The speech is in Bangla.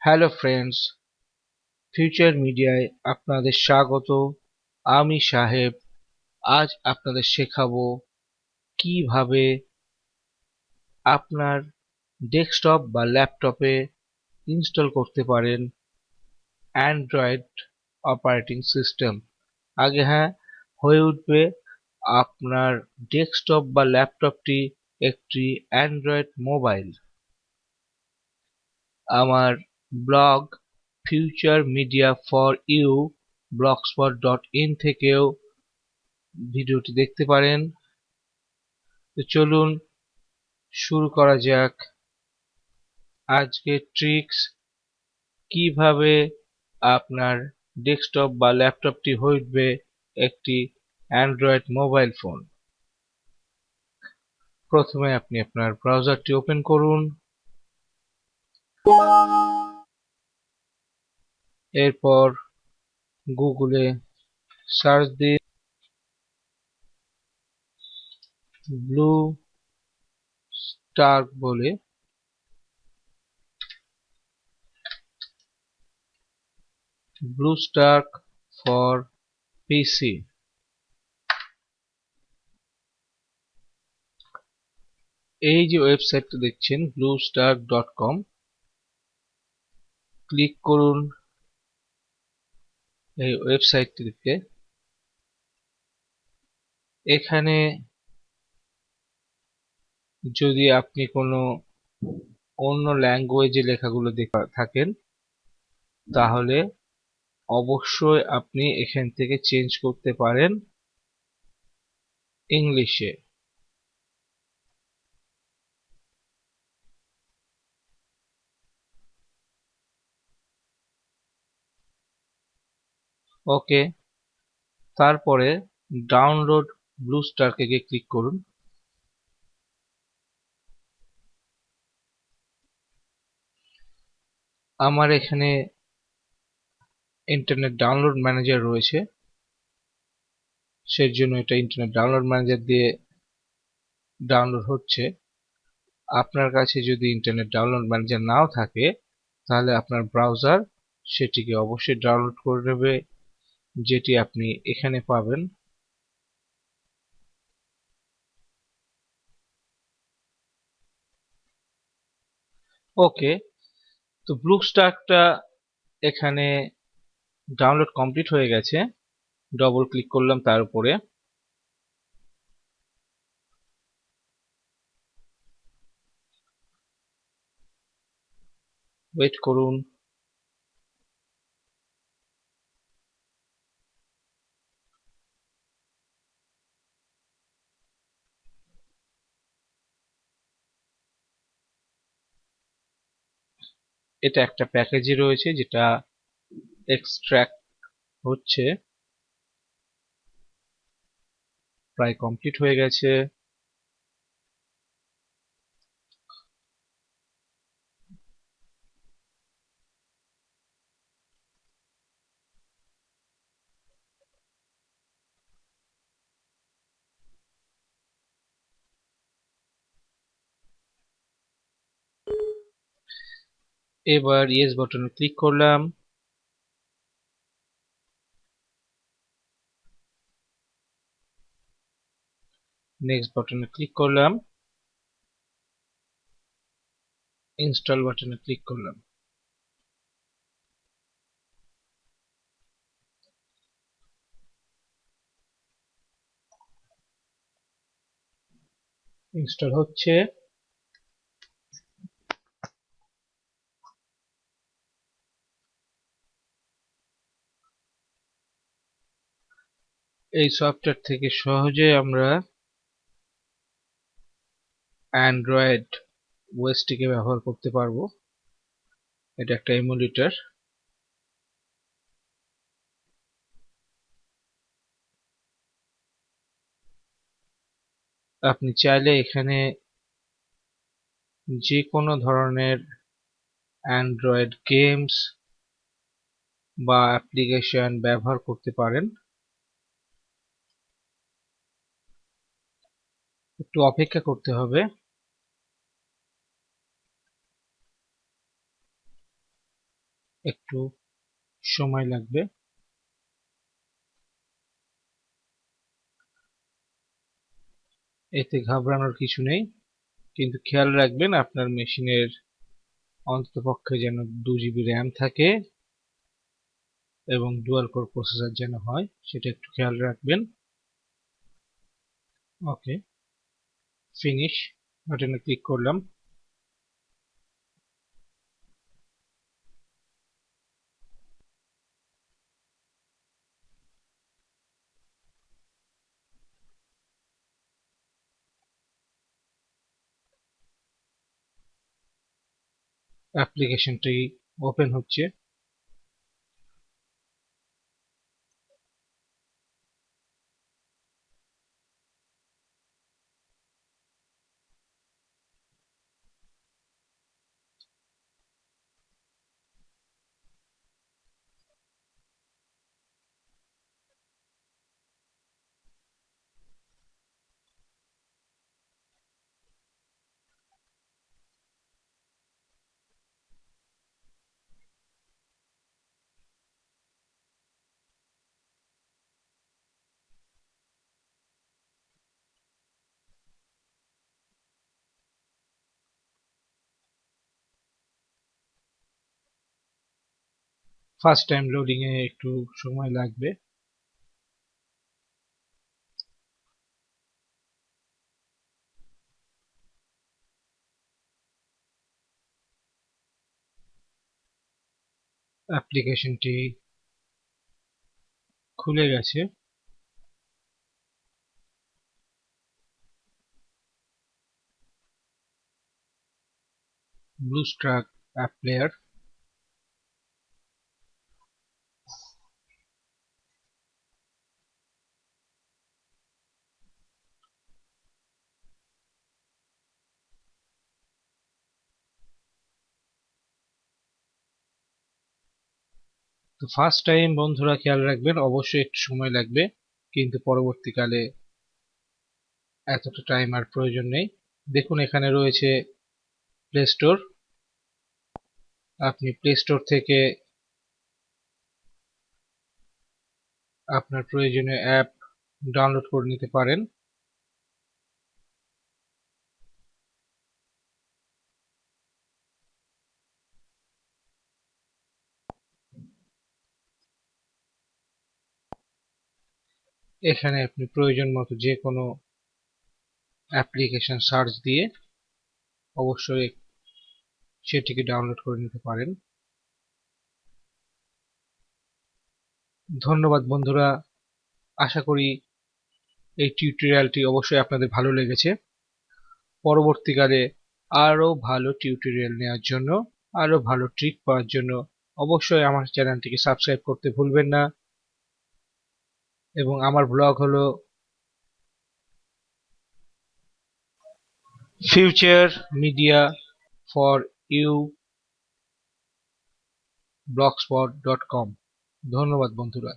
হ্যালো ফ্রেন্ডস, ফিউচার মিডিয়ায় আপনাদের স্বাগত। আমি সাহেব। আজ আপনাদের শেখাবো কিভাবে আপনার ডেস্কটপ বা ল্যাপটপে ইনস্টল করতে পারেন অ্যান্ড্রয়েড অপারেটিং সিস্টেম। আগে হয়ে উঠবে আপনার ডেস্কটপ বা ল্যাপটপটি একটি অ্যান্ড্রয়েড মোবাইল। আমার blog future media for you blogspot.in থেকেও ভিডিওটি দেখতে পারেন। তো চলুন শুরু করা যাক। আজকের ট্রিক্স কিভাবে আপনার ডেস্কটপ বা ল্যাপটপটি হয়ে উঠবে একটি অ্যান্ড্রয়েড মোবাইল ফোন। প্রথমে আপনি আপনার ব্রাউজারটি ওপেন করুন। এরপর গুগলে সার্চ দিন ব্লু স্টার বলে। BlueStack for PC। এই যে ওয়েবসাইটটা দেখছেন bluestack.com, ক্লিক করুন এই ওয়েবসাইটটিতে। এখানে যদি আপনি কোনো অন্য ল্যাঙ্গুয়েজে লেখাগুলো দেখা থাকেন তাহলে অবশ্যই আপনি এখান থেকে চেঞ্জ করতে পারেন ইংলিশে। ওকে, তারপরে ডাউনলোড ব্লুস্টারকে গিয়ে ক্লিক করুন। আমার এখানে ইন্টারনেট ডাউনলোড ম্যানেজার রয়েছে, সেই জন্য এটা ইন্টারনেট ডাউনলোড ম্যানেজার দিয়ে ডাউনলোড হচ্ছে। আপনার কাছে যদি ইন্টারনেট ডাউনলোড ম্যানেজার নাও থাকে তাহলে আপনার ব্রাউজার সেটিকে অবশ্যই ডাউনলোড করে নেবে, যেটি আপনি এখানে পাবেন। ওকে, তো ব্লুস্টারটা এখানে ডাউনলোড কমপ্লিট হয়ে গেছে। ডবল ক্লিক করলাম তার উপরে। ওয়েট করুন। এটা একটা প্যাকেজে রয়েছে যেটা এক্সট্রাক্ট হচ্ছে, প্রায় কমপ্লিট হয়ে গেছে। এবার ইয়েস বাটনে ক্লিক করলাম। নেক্সট বাটনে ক্লিক করলাম। ইনস্টল বাটনে ক্লিক করলাম। ইনস্টল হচ্ছে। এই সফটওয়্যার থেকে সহজে আমরা অ্যান্ড্রয়েড ওএসটিকে ব্যবহার করতে পারবো। এটা একটা এমুলেটর। আপনি চাইলে এখানে যে কোনো ধরনের অ্যান্ড্রয়েড গেমস বা অ্যাপ্লিকেশন ব্যবহার করতে পারেন। একটু অপেক্ষা করতে হবে। একটু সময় লাগবে। এতে ঘাবড়ানোর কিছু নেই, কিন্তু খেয়াল রাখবেন আপনার মেশিনের অন্ততপক্ষে যেন 2 GB র্যাম থাকে এবং ডুয়াল কোর প্রসেসর যেন হয়, সেটা একটু খেয়াল রাখবেন। ওকে, ফিনিশ বাটনে ক্লিক করলাম। অ্যাপ্লিকেশনটি ওপেন হচ্ছে। ফার্স্ট টাইম লোডিং এ একটু সময় লাগবে। অ্যাপ্লিকেশনটি খুলে গেছে। ব্লুস্ট্যাক অ্যাপ প্লেয়ার। তো ফার্স্ট টাইম বন্ধুরা খেয়াল রাখবেন, অবশ্যই একটু সময় লাগবে, কিন্তু পরবর্তীকালে এতটা টাইম আর প্রয়োজন নেই। দেখুন এখানে রয়েছে প্লে স্টোর। আপনি প্লে স্টোর থেকে আপনার প্রয়োজনীয় অ্যাপ ডাউনলোড করে নিতে পারেন। এখানে আপনি প্রয়োজন মতো যে কোনো অ্যাপ্লিকেশন সার্চ দিয়ে অবশ্যই সেটিকে ডাউনলোড করে নিতে পারেন। ধন্যবাদ বন্ধুরা, আশা করি এই টিউটোরিয়ালটি অবশ্যই আপনাদের ভালো লেগেছে। পরবর্তীকালে আরো ভালো টিউটোরিয়াল নেওয়ার জন্য, আরো ভালো ট্রিক পাওয়ার জন্য অবশ্যই আমার চ্যানেলটিকে সাবস্ক্রাইব করতে ভুলবেন না। এবং আমার ব্লগ হলো future media for you blogspot.com। ধন্যবাদ বন্ধুরা।